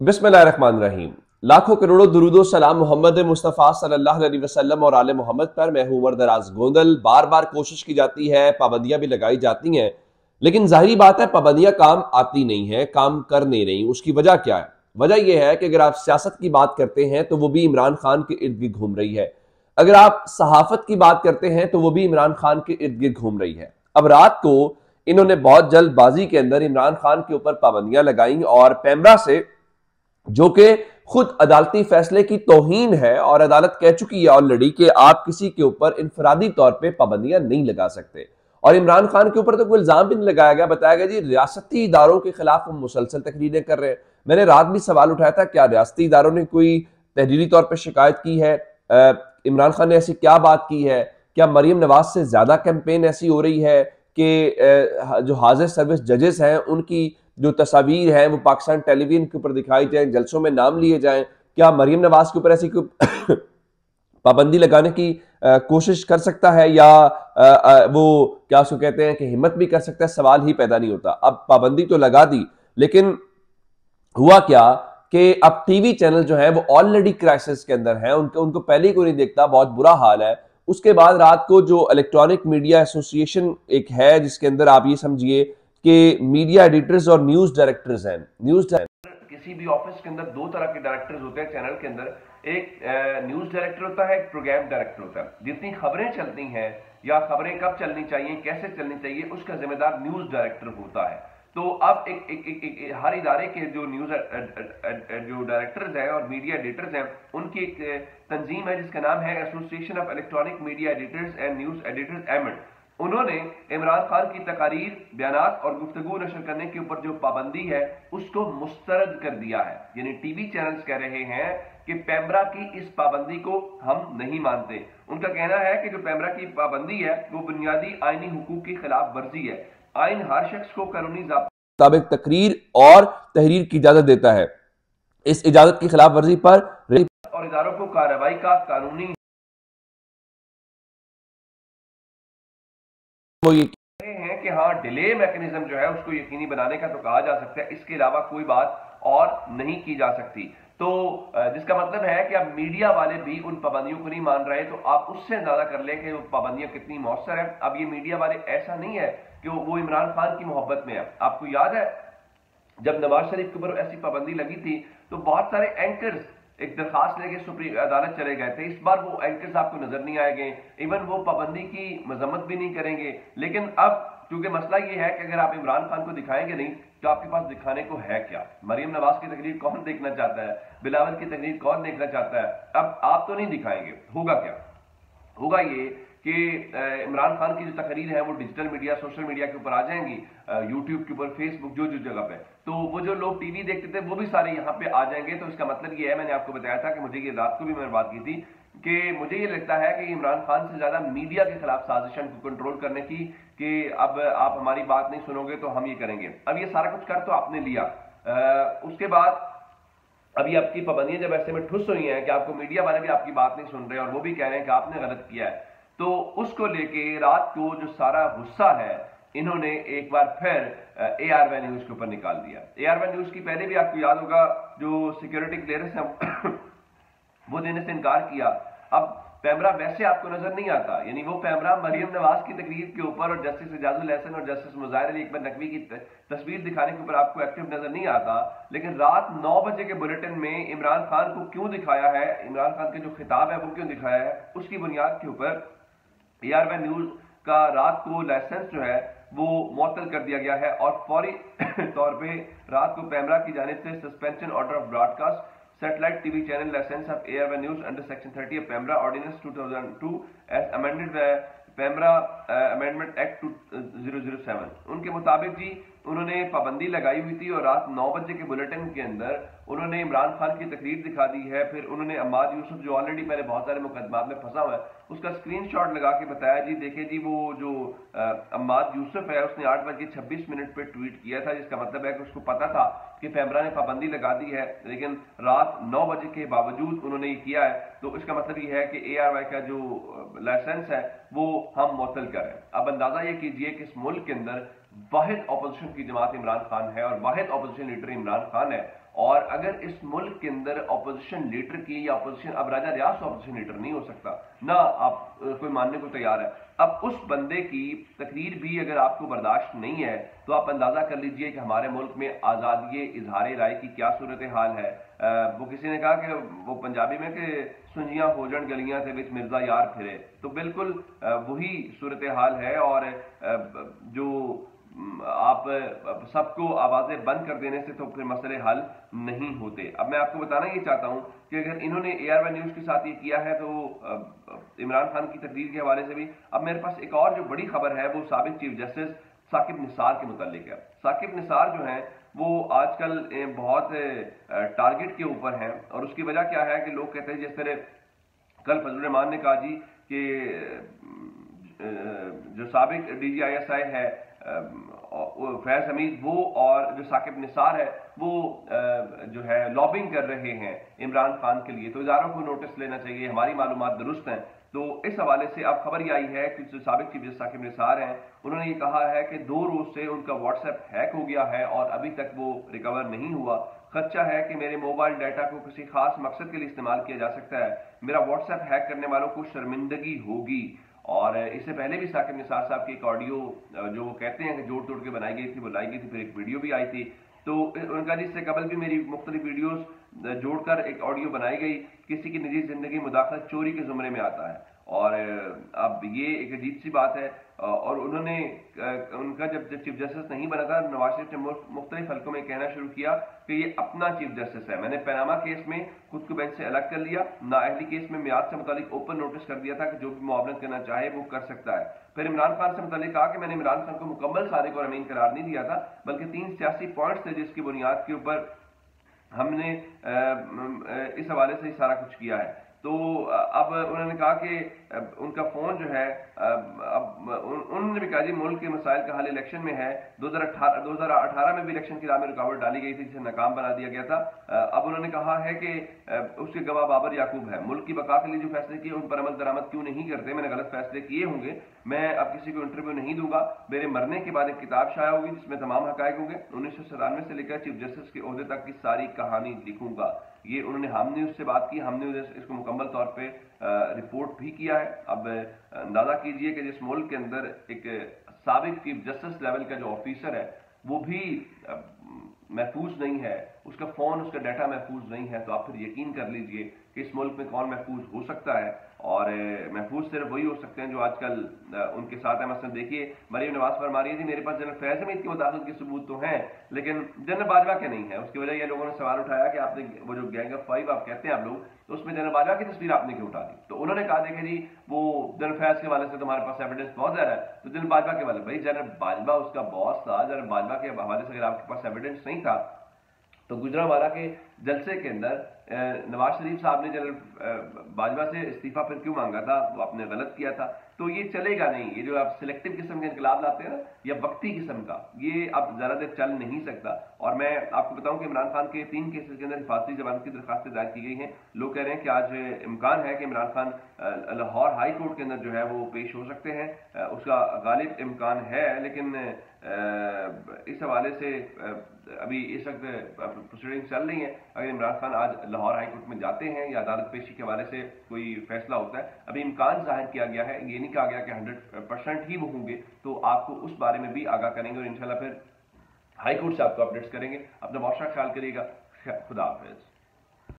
बिस्मिल्लाहिर्रहमानिर्रहीम। लाखों करोड़ों दुरूदो सलाम मोहम्मद मुस्तफ़ा सल्लल्लाहु अलैहि वसल्लम और आले मोहम्मद पर। मैं हूं उमर दराज गोंदल। बार बार कोशिश की जाती है, पाबंदियां भी लगाई जाती हैं, लेकिन जाहिर बात है पाबंदियां काम आती नहीं है, काम कर नहीं रही। उसकी वजह क्या है? वजह यह है कि अगर आप सियासत की बात करते हैं तो वो भी इमरान खान के इर्द गिर्द घूम रही है। अगर आप सहाफत की बात करते हैं तो वो भी इमरान खान के इर्द गिर्द घूम रही है। अब रात को इन्होंने बहुत जल्दबाजी के अंदर इमरान खान के ऊपर पाबंदियां लगाई और पैमरा से, जो कि खुद अदालती फैसले की तौहीन है और अदालत कह चुकी है ऑलरेडी कि आप किसी के ऊपर इनफरादी तौर पे पाबंदियां नहीं लगा सकते। और इमरान खान के ऊपर तो कोई इल्जाम भी नहीं लगाया गया, बताया गया जी रियासती इदारों के खिलाफ हम मुसलसल तकरीरें कर रहे हैं। मैंने रात भी सवाल उठाया था, क्या रियासती इदारों ने कोई तहरीरी तौर पर शिकायत की है? इमरान खान ने ऐसी क्या बात की है? क्या मरियम नवाज से ज्यादा कैंपेन ऐसी हो रही है कि जो हाजिर सर्विस जजेस हैं उनकी जो तस्वीर है वो पाकिस्तान टेलीविजन के ऊपर दिखाई जाए, जलसों में नाम लिए जाएं? क्या मरियम नवाज के ऊपर ऐसी कोई पाबंदी लगाने की कोशिश कर सकता है, या वो क्या उसको कहते हैं कि हिम्मत भी कर सकता है? सवाल ही पैदा नहीं होता। अब पाबंदी तो लगा दी, लेकिन हुआ क्या कि अब टीवी चैनल जो है वो ऑलरेडी क्राइसिस के अंदर हैं। उनको पहले ही कोई नहीं देखता, बहुत बुरा हाल है। उसके बाद रात को जो इलेक्ट्रॉनिक मीडिया एसोसिएशन एक है, जिसके अंदर आप ये समझिए कि मीडिया एडिटर्स और न्यूज डायरेक्टर्स हैं। किसी भी ऑफिस के अंदर दो तरह के डायरेक्टर्स होते हैं चैनल के अंदर। एक न्यूज डायरेक्टर होता है, एक प्रोग्राम डायरेक्टर होता है। जितनी खबरें चलती हैं या खबरें कब चलनी चाहिए, कैसे चलनी चाहिए, उसका जिम्मेदार न्यूज डायरेक्टर होता है। तो अब हर इदारे के जो न्यूज जो डायरेक्टर्स हैं और मीडिया एडिटर्स हैं, उनकी एक तंजीम है जिसका नाम है association of electronic media editors and news editors एमड। उन्होंने इमरान खान की तकारीर, बयानात और गुफ्तगू नशर करने के ऊपर जो पाबंदी है उसको मुस्तरद कर दिया है। यानी टीवी चैनल्स कह रहे हैं कि पैमरा की इस पाबंदी को हम नहीं मानते। उनका कहना है कि जो पैमरा की पाबंदी है वो बुनियादी आईनी हुकूक की खिलाफ वर्जी है। आइन हर शख्स को कानूनी मुताबिक तकरीर और तहरीर की इजाजत देता है। इस इजाजत की खिलाफ वर्जी पर और इदारों को कार्रवाई का कानूनी वो ये हैं कि हाँ, डिले मैकेनिज्म जो है उसको यकीनी बनाने का तो कहा जा सकता है, इसके अलावा कोई बात और नहीं की जा सकती। तो जिसका मतलब है कि अब मीडिया वाले भी उन पाबंदियों को नहीं मान रहे, तो आप उससे अंदाजा कर लें कि वो पाबंदियां कितनी मौसर है। अब ये मीडिया वाले ऐसा नहीं है कि वो इमरान खान की मोहब्बत में है। आपको याद है जब नवाज शरीफ के ऊपर ऐसी पाबंदी लगी थी तो बहुत सारे एंकर्स एक दरखास्त लेके सुप्रीम अदालत चले गए थे। इस बार वो एंकर्स आपको नजर नहीं आएंगे, इवन वो पाबंदी की मजम्मत भी नहीं करेंगे। लेकिन अब क्योंकि मसला ये है कि अगर आप इमरान खान को दिखाएंगे नहीं तो आपके पास दिखाने को है क्या? मरियम नवाज की तकरीर कौन देखना चाहता है? बिलावल की तकरीर कौन देखना चाहता है? अब आप तो नहीं दिखाएंगे, होगा क्या? होगा ये कि इमरान खान की जो तकरीर है वो डिजिटल मीडिया, सोशल मीडिया के ऊपर आ जाएंगी, यूट्यूब के ऊपर, फेसबुक, जो जो जगह पे। तो वो जो लोग टीवी देखते थे वो भी सारे यहाँ पे आ जाएंगे। तो इसका मतलब ये है, मैंने आपको बताया था कि मुझे ये रात को भी मैंने बात की थी कि मुझे ये लगता है कि इमरान खान से ज्यादा मीडिया के खिलाफ साजिश को कंट्रोल करने की, कि अब आप हमारी बात नहीं सुनोगे तो हम ये करेंगे। अब ये सारा कुछ कर तो आपने लिया, उसके बाद अभी आपकी पाबंदियां जब ऐसे में ठुस हुई हैं कि आपको मीडिया वाले भी आपकी बात नहीं सुन रहे और वो भी कह रहे हैं कि आपने गलत किया है, तो उसको लेके रात को जो सारा गुस्सा है इन्होंने एक बार फिर AR1 न्यूज के ऊपर निकाल दिया। AR1 न्यूज की पहले भी आपको याद होगा जो सिक्योरिटी क्लियरेंस है वो देने से इनकार किया। अब पैमरा वैसे आपको नजर नहीं आता, यानी वो पैमरा मरियम नवाज की तकरीर के ऊपर और जस्टिस एजाजुल हसन और जस्टिस मुजाहिर अली अकबर नकवी की तस्वीर दिखाने के ऊपर आपको एक्टिव नजर नहीं आता। लेकिन रात 9 बजे के बुलेटिन में इमरान खान को क्यों दिखाया है, इमरान खान के जो खिताब है वो क्यों दिखाया है, उसकी बुनियाद के ऊपर AR1 न्यूज का रात को लाइसेंस जो है वो मुअत्तल कर दिया गया है और फौरी तौर पे रात को पैमरा की जानिब से suspension order of broadcast satellite TV channel license of AR1 News under Section 30 of Pemra Ordinance 2002 as amended by Pemra Amendment Act 2007। उनके मुताबिक जी उन्होंने पाबंदी लगाई हुई थी और रात 9 बजे के बुलेटिन के अंदर उन्होंने इमरान खान की तकरीर दिखा दी है। फिर उन्होंने अम्माद यूसुफ, जो ऑलरेडी पहले बहुत सारे मुकदमात में फंसा हुआ है, उसका स्क्रीनशॉट लगा के बताया जी देखिए जी वो जो अम्माद यूसुफ है उसने 8:26 पे ट्वीट किया था, जिसका मतलब है कि उसको पता था कि पैमरा ने पाबंदी लगा दी है, लेकिन रात 9 बजे के बावजूद उन्होंने ये किया है। तो इसका मतलब ये है कि ARY का जो लाइसेंस है वो हम मुअत्तल करें। अब अंदाजा ये कीजिए कि इस मुल्क के अंदर वाहिद अपोजिशन की जमात इमरान खान है और वाहिद अपोजिशन लीडर इमरान खान है, اور اگر اس ملک کے اندر اپوزیشن لیڈر کی یا اپوزیشن، اب راجہ ریاض اپوزیشن لیڈر نہیں ہو سکتا نہ آپ کوئی ماننے کو تیار ہے، اب اس بندے کی تقریر بھی اگر آپ کو برداشت نہیں ہے تو آپ اندازہ کر لیجئے کہ ہمارے ملک میں آزادی اظہار رائے کی کیا صورتحال ہے۔ وہ کسی نے کہا کہ وہ پنجابی میں کہ سنجیاں ہو جن گلیاں سے وچ مرزا یار پھرے، تو بالکل وہی صورتحال ہے۔ اور جو آپ سب کو آوازیں بند کر دینے سے تو پھر مسئلے حل نہیں ہوتے۔ اب میں آپ کو بتانا یہ چاہتا ہوں کہ اگر انہوں نے AR1 نیوز کے ساتھ یہ کیا ہے تو عمران خان کی تقریر کے حوالے سے بھی اب میرے پاس ایک اور جو بڑی خبر ہے وہ سابق چیف جسٹس ثاقب نثار کے متعلق ہے۔ ثاقب نثار جو ہیں وہ آج کل بہت ٹارگٹ کے اوپر ہیں، اور اس کی وجہ کیا ہے کہ لوگ کہتے ہیں، جس طرح کل فضل الرحمان نے کہا جی کہ جو سابق DGISI ہے فیض حمید، وہ اور جو ثاقب نثار ہے وہ جو ہے لابنگ کر رہے ہیں عمران خان کے لیے، تو اداروں کو نوٹس لینا چاہیے، ہماری معلومات درست ہیں۔ تو اس حوالے سے اب خبر یہ آئی ہے کہ جو سابق چیف جسٹس ثاقب نثار ہیں انہوں نے یہ کہا ہے کہ 2 روز سے ان کا واٹس ایپ ہیک ہو گیا ہے اور ابھی تک وہ ریکور نہیں ہوا۔ خدشہ ہے کہ میرے موبائل ڈیٹا کو کسی خاص مقصد کے لیے استعمال کیا جا سکتا ہے، میرا واٹس ایپ ہیک کرنے والوں کو شرمندگی ہوگی۔ اور اس سے پہلے بھی ثاقب نثار صاحب کی ایک آڈیو جو وہ کہتے ہیں کہ جوڑ توڑ کے بنائی گئی تھی، وہ لائی گئی تھی، پھر ایک ویڈیو بھی آئی تھی، تو ان کا جس سے قبل بھی میری مختلف ویڈیوز جوڑ کر ایک آڈیو بنائی گئی، کسی کی نجی زندگی مداخلت چوری کے زمرے میں آتا ہے، اور اب یہ ایک عجیب سی بات ہے۔ اور انہوں نے ان کا جب چیف جسٹس نہیں بنا تھا، نواز شریف نے مختلف حلقوں میں کہنا شروع کیا کہ یہ اپنا چیف جسٹس ہے، میں نے پیناما کیس میں خود کو بینچ سے الگ کر لیا، نااہلی کیس میں میعاد سے متعلق اوپن نوٹس کر دیا تھا کہ جو بھی معاونت کرنا چاہے وہ کر سکتا ہے۔ پھر عمران خان سے متعلق کہا کہ میں نے عمران خان کو مکمل صادق اور امین قرار نہیں دیا تھا، بلکہ 3 سیاسی پوائنٹس تھے جس کی بنیاد کے اوپر ہم نے اس حوالے سے سارا کچھ کیا ہے۔ تو اب انہوں نے کہا کہ ان کا فون جو ہے، اب انہوں نے بھی کہا جی ملک کے مسائل کا حل الیکشن میں ہے، 2018 میں بھی الیکشن کی راہ میں رکاوٹ ڈالی گئی تھی جسے ناکام بنا دیا گیا تھا۔ اب انہوں نے کہا ہے کہ اس کے گواہ بابر یعقوب ہے، ملک کی بقا کے لیے جو فیصلے کیے ان پر عمل درآمد کیوں نہیں کرتے، میں نے غلط فیصلے کیے ہوں گے، میں اب کسی کو انٹرویو نہیں دوں گا، میرے مرنے کے بعد ایک کتاب شائع ہوگی جس میں تمام حقائق ہوں گے، 1997 سے لے کر چیف جسٹس کے عہدے تک کی ساری کہانی لکھوں گا۔ یہ انہوں نے ہم نیوز سے بات کی، ہم نیوز اس کو مکمل طور پہ رپورٹ بھی کیا ہے۔ اب اندازہ کیجئے کہ جس ملک کے اندر ایک سابق چیف جسٹس لیول کا جو آفیسر ہے وہ بھی محفوظ نہیں ہے، اس کا فون، اس کا ڈیٹا محفوظ نہیں ہے، تو آپ پھر یقین کر لیجئے کہ اس ملک میں کون محفوظ ہو سکتا ہے، اور محفوظ صرف وہی ہو سکتے ہیں جو آج کل ان کے ساتھ ہیں۔ مثلا دیکھیے مریم نواز فرما رہی ہے جی میرے پاس جنرل فیض حمید کی مداخلت کے ثبوت تو ہیں لیکن جنرل باجوہ کے نہیں ہے۔ اس کی وجہ یہ لوگوں نے سوال اٹھایا کہ آپ نے وہ جو گینگ آف 5 آپ کہتے ہیں آپ لوگ، تو اس میں جنرل باجوہ کی تصویر آپ نے کیوں اٹھا دی؟ تو انہوں نے کہا دیکھیں جی وہ جنرل فیض کے حوالے سے تمہارے پاس ایویڈنس بہت زیادہ ہے، تو جنرل باجوہ کے حوالے، بھائی جنرل باجوہ اس کا باس تھا، جنرل باجوہ کے حوالے سے اگر آپ کے پاس ایویڈنس نہیں تھا تو گجرانوالہ کے جلسے کے اندر نواز شریف صاحب نے جنرل باجوہ سے استعفیٰ پھر کیوں مانگا تھا؟ وہ آپ نے غلط کیا تھا۔ تو یہ چلے گا نہیں، یہ جو آپ سلیکٹو قسم کے انقلاب لاتے ہیں نا، یا وقتی قسم کا، یہ اب زیادہ دیر چل نہیں سکتا۔ اور میں آپ کو بتاؤں کہ عمران خان کے 3 کیسز کے اندر حفاظتی ضمانت کی درخواستیں دائر کی گئی ہیں۔ لوگ کہہ رہے ہیں کہ آج امکان ہے کہ عمران خان لاہور ہائی کورٹ کے اندر جو ہے وہ پیش ہو سکتے ہیں، اس کا غالب امکان ہے، لیکن اس حوالے سے ابھی اس وقت پروسیڈنگ چل رہی ہیں۔ اگر عمران خان آج لاہور ہائی کورٹ میں جاتے ہیں یا عدالت پیشی کے حوالے سے کوئی فیصلہ ہوتا ہے، ابھی امکان ظاہر کیا گیا ہے، یہ نہیں کہا گیا کہ 100% ہی وہ ہوں گے، تو آپ کو اس بارے میں بھی آگاہ کریں گے اور انشاءاللہ پھر ہائی کورٹ سے آپ کو اپڈیٹس کریں گے۔ اپنا بہت سارا خیال کریے گا۔ خدا حافظ۔